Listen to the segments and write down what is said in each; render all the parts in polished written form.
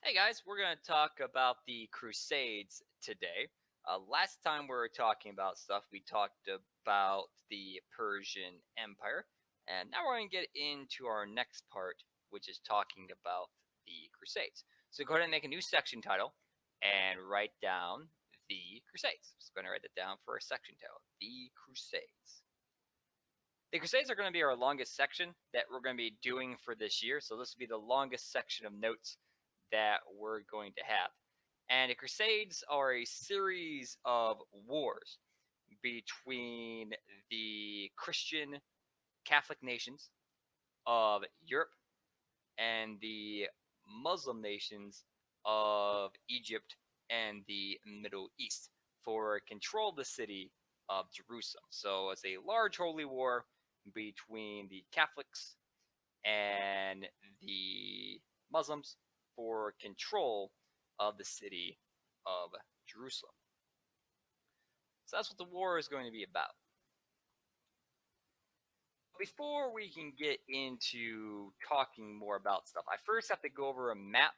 Hey guys, we're going to talk about the Crusades today. Last time we were talking about stuff, we talked about the Persian Empire, and now we're going to get into our next part, which is talking about the Crusades. So go ahead and make a new section title and write down the Crusades. Just going to write it down for a section title, the Crusades. The Crusades are going to be our longest section that we're going to be doing for this year. So this will be the longest section of notes that we're going to have. And the Crusades are a series of wars between the Christian Catholic nations of Europe and the Muslim nations of Egypt and the Middle East for control of the city of Jerusalem. So it's a large holy war between the Catholics and the Muslims for control of the city of Jerusalem. So that's what the war is going to be about. Before we can get into talking more about stuff, I first have to go over a map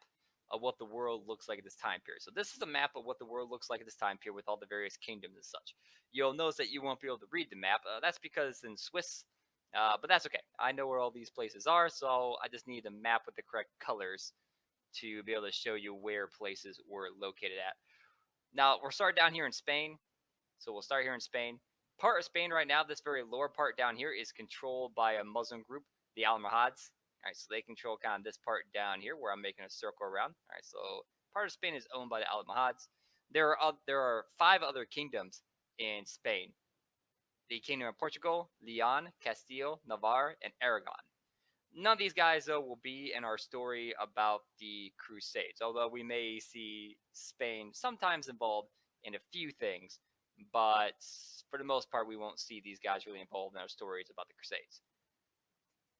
of what the world looks like at this time period. So this is a map of what the world looks like at this time period with all the various kingdoms and such. You'll notice that you won't be able to read the map. That's because it's in Swiss, but that's okay. I know where all these places are, so I just need a map with the correct colors to be able to show you where places were located at. Now, we're starting down here in Spain, so we'll start here in Spain. Part of Spain right now, this very lower part down here, is controlled by a Muslim group, the Almohads. All right, so they control kind of this part down here where I'm making a circle around. All right, so part of Spain is owned by the Almohads. There are 5 other kingdoms in Spain: the Kingdom of Portugal, Leon, Castile, Navarre, and Aragon. None of these guys, though, will be in our story about the Crusades, although we may see Spain sometimes involved in a few things, but for the most part, we won't see these guys really involved in our stories about the Crusades.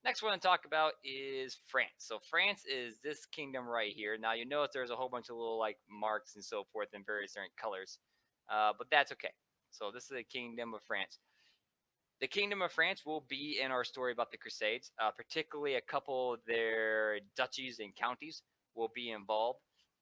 Next one to talk about is France. So France is this kingdom right here. Now you notice there's a whole bunch of little like marks and so forth in various different colors, but that's okay. So this is the kingdom of France. The Kingdom of France will be in our story about the Crusades, particularly a couple of their duchies and counties will be involved.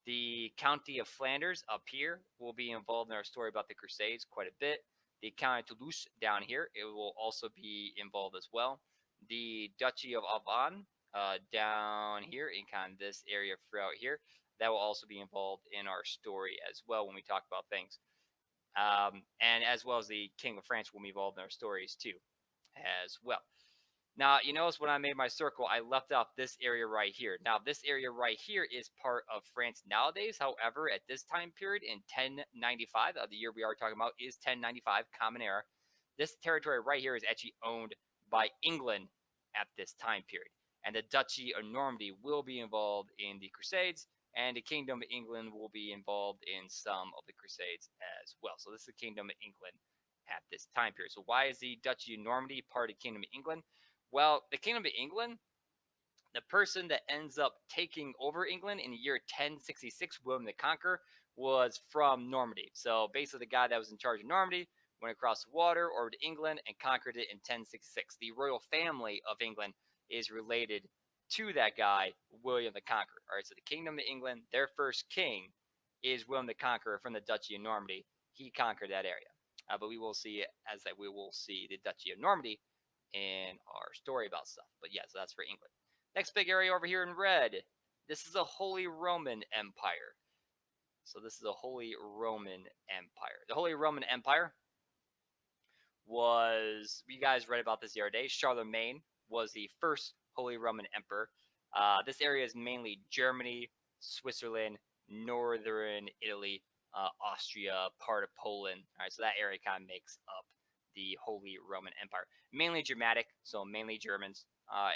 The County of Flanders up here will be involved in our story about the Crusades quite a bit. The County of Toulouse down here, it will also be involved as well. The Duchy of Auvergne down here in kind of this area throughout here, that will also be involved in our story as well when we talk about things. And as well as the King of France will be involved in our stories too, as well. Now, you notice when I made my circle, I left out this area right here. Now, this area right here is part of France nowadays. However, at this time period in 1095, the year we are talking about is 1095, Common Era, this territory right here is actually owned by England at this time period. And the Duchy of Normandy will be involved in the Crusades, and the Kingdom of England will be involved in some of the Crusades as well. So this is the Kingdom of England at this time period. So why is the Duchy of Normandy part of the Kingdom of England? Well, the Kingdom of England, the person that ends up taking over England in the year 1066, William the Conqueror, was from Normandy. So basically, the guy that was in charge of Normandy went across the water over to England and conquered it in 1066. The royal family of England is related to that guy, William the Conqueror. All right, so the Kingdom of England, their first king is William the Conqueror from the Duchy of Normandy. He conquered that area. But we will see, as that we will see the Duchy of Normandy in our story about stuff. But yeah, so that's for England. Next big area over here in red. This is a Holy Roman Empire. So this is a Holy Roman Empire. The Holy Roman Empire was, you guys read about this the other day, Charlemagne was the first Holy Roman Emperor. This area is mainly Germany, Switzerland, northern Italy, Austria, part of Poland. All right, so that area kind of makes up the Holy Roman Empire. Mainly Germanic, so mainly Germans.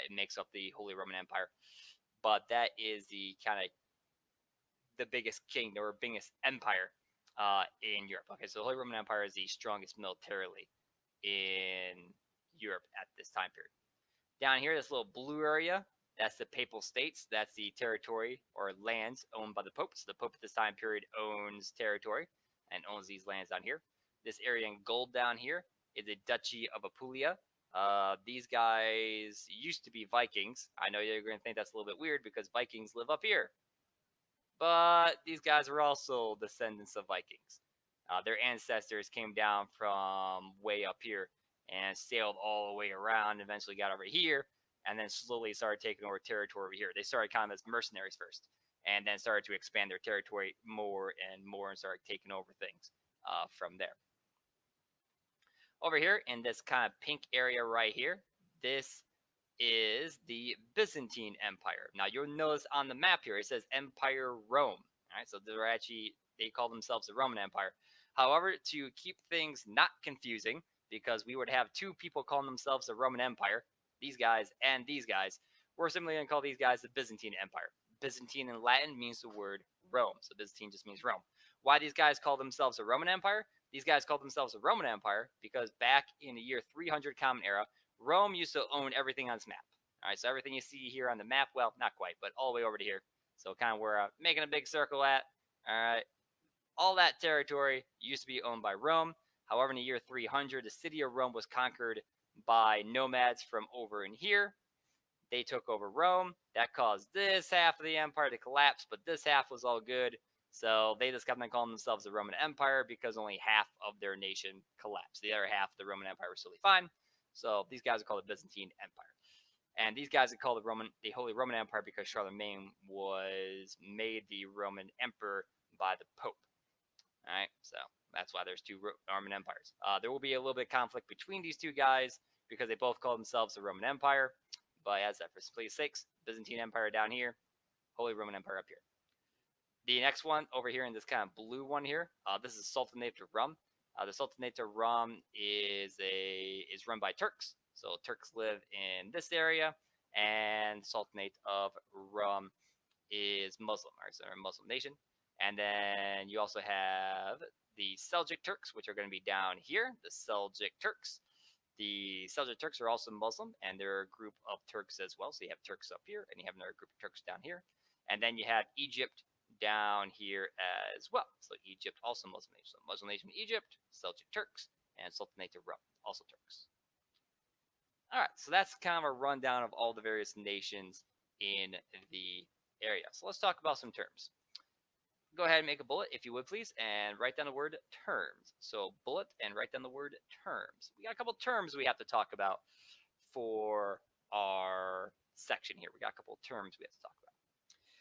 It makes up the Holy Roman Empire. But that is the kind of the biggest kingdom or biggest empire in Europe. Okay, so the Holy Roman Empire is the strongest militarily in Europe at this time period. Down here, this little blue area, that's the Papal States. That's the territory or lands owned by the Pope. So the Pope at this time period owns territory and owns these lands down here. This area in gold down here is the Duchy of Apulia. These guys used to be Vikings. I know you're going to think that's a little bit weird because Vikings live up here. but these guys were also descendants of Vikings. Their ancestors came down from way up here and sailed all the way around, eventually got over here, and then slowly started taking over territory over here. They started kind of as mercenaries first, and then started to expand their territory more and more and started taking over things from there. Over here in this kind of pink area right here, this is the Byzantine Empire. Now you'll notice on the map here it says Empire Rome. All right, so they call themselves the Roman Empire. However, to keep things not confusing, because we would have two people calling themselves the Roman Empire, these guys and these guys, we're simply going to call these guys the Byzantine Empire. Byzantine in Latin means the word Rome, so Byzantine just means Rome. Why these guys call themselves the Roman Empire? These guys called themselves the Roman Empire because back in the year 300 Common Era, Rome used to own everything on its map. All right, so everything you see here on the map, well, not quite, but all the way over to here. So kind of where I'm making a big circle at. All right, all that territory used to be owned by Rome. However, in the year 300, the city of Rome was conquered by nomads from over in here. They took over Rome. That caused this half of the empire to collapse, but this half was all good. So they just kept on calling themselves the Roman Empire because only half of their nation collapsed. The other half, the Roman Empire, was totally fine. So these guys are called the Byzantine Empire. And these guys are called the Holy Roman Empire because Charlemagne was made the Roman Emperor by the Pope. All right, so that's why there's two Roman empires. There will be a little bit of conflict between these two guys because they both call themselves the Roman Empire. But as that for simplicity's sake, Byzantine Empire down here, Holy Roman Empire up here. The next one over here in this kind of blue one here, this is Sultanate of Rum. The Sultanate of Rum is run by Turks. So Turks live in this area, and Sultanate of Rum is Muslim, right? So they're a Muslim nation. And then you also have the Seljuk Turks, which are going to be down here. The Seljuk Turks. The Seljuk Turks are also Muslim, and they're a group of Turks as well. So you have Turks up here, and you have another group of Turks down here. And then you have Egypt down here as well. So Egypt, also Muslim nation. So Muslim nation Egypt, Seljuk Turks, and Sultanate of Rum, also Turks. All right, so that's kind of a rundown of all the various nations in the area. So let's talk about some terms. Go ahead and make a bullet, if you would, please, and write down the word terms. So bullet and write down the word terms. We got a couple terms we have to talk about for our section here. We got a couple terms we have to talk about.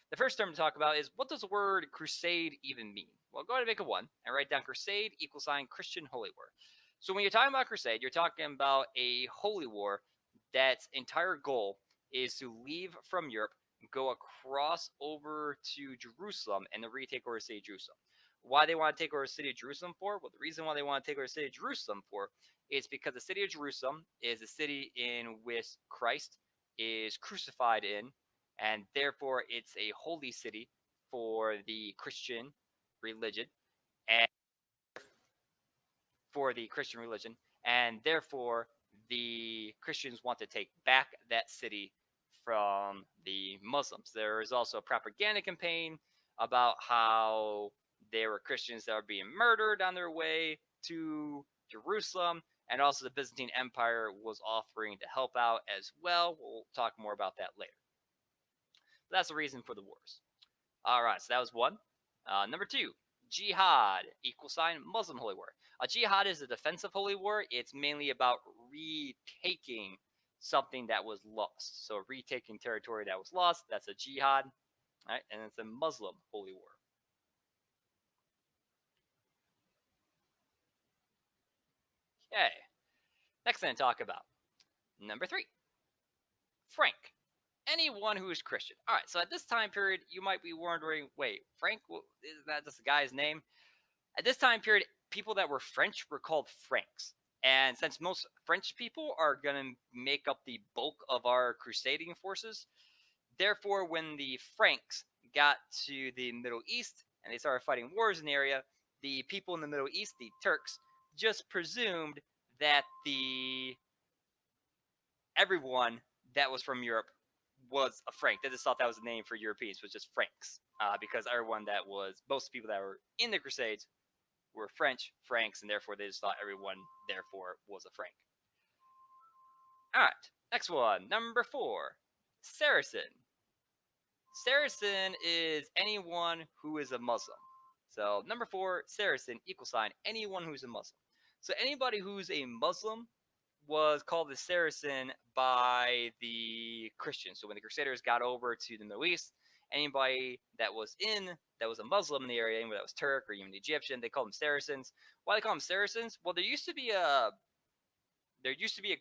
The first term to talk about is, what does the word crusade even mean? Well, go ahead and make a 1 and write down crusade =, Christian holy war. So when you're talking about crusade, you're talking about a holy war that's entire goal is to leave from Europe, go across over to Jerusalem, and then retake over the city of Jerusalem. Why they want to take over the city of Jerusalem for? Well, the reason why they want to take over the city of Jerusalem for is because the city of Jerusalem is a city in which Christ is crucified in, and therefore it's a holy city for the Christian religion, and therefore the Christians want to take back that city from the Muslims. There is also a propaganda campaign about how there were Christians that were being murdered on their way to Jerusalem, and also the Byzantine Empire was offering to help out as well. We'll talk more about that later. But that's the reason for the wars. All right, so that was 1. Number 2, jihad =, Muslim holy war. A jihad is a defensive holy war. It's mainly about retaking something that was lost. So retaking territory that was lost, that's a jihad. All right, and it's a Muslim holy war. Okay, next thing to talk about. Number 3, Frank. Anyone who is Christian. All right, so at this time period, you might be wondering, wait, Frank, isn't that just a guy's name? At this time period, people that were French were called Franks. And since most French people are going to make up the bulk of our crusading forces, therefore, when the Franks got to the Middle East and they started fighting wars in the area, the people in the Middle East, the Turks, just presumed that everyone that was from Europe was a Frank. They just thought that was the name for Europeans, was just Franks, because most people that were in the Crusades were Franks, and therefore they just thought everyone, therefore, was a Frank. All right, next one, number 4, Saracen. Saracen is anyone who is a Muslim. So number 4, Saracen, equal sign, anyone who's a Muslim. So anybody who's a Muslim was called the Saracen by the Christians. So when the Crusaders got over to the Middle East, anybody that was a Muslim in the area, anybody that was Turk or even Egyptian, they called them Saracens. Why they call them Saracens? Well, there used to be a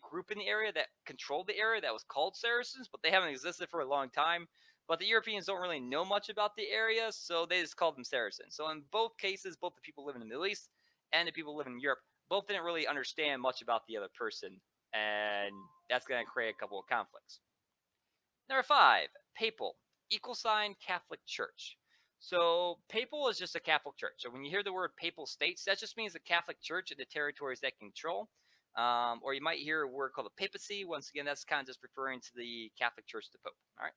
group in the area that controlled the area that was called Saracens, but they haven't existed for a long time. But the Europeans don't really know much about the area, so they just called them Saracens. So in both cases, both the people living in the Middle East and the people living in Europe both didn't really understand much about the other person, and that's going to create a couple of conflicts. Number 5, papal, equal sign Catholic Church. So papal is just a Catholic church. So when you hear the word papal states, that just means the Catholic Church and the territories that control. Or you might hear a word called the papacy. Once again, that's kind of just referring to the Catholic Church, the Pope. All right.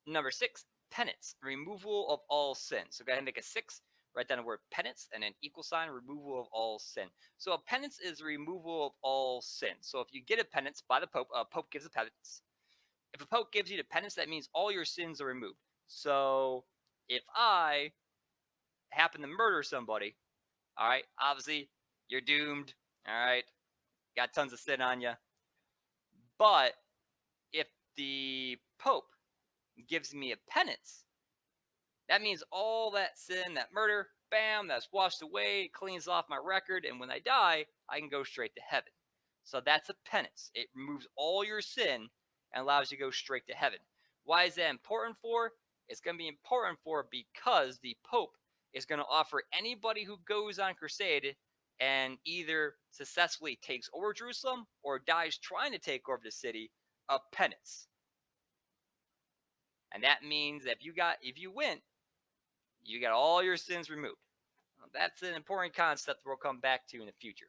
Number 6, penance, removal of all sin. So go ahead and make a 6. Write down the word penance and an equal sign, removal of all sin. So a penance is removal of all sin. So if you get a penance by the Pope, a Pope gives a penance. If a Pope gives you the penance, that means all your sins are removed. So if I happen to murder somebody, all right, obviously you're doomed. All right, got tons of sin on you. But if the Pope gives me a penance, that means all that sin, that murder, bam, that's washed away, cleans off my record, and when I die, I can go straight to heaven. So that's a penance. It removes all your sin and allows you to go straight to heaven. Why is that important for? It's going to be important for because the Pope is going to offer anybody who goes on crusade and either successfully takes over Jerusalem or dies trying to take over the city a penance. And that means that if you win, you got all your sins removed. That's an important concept we'll come back to in the future.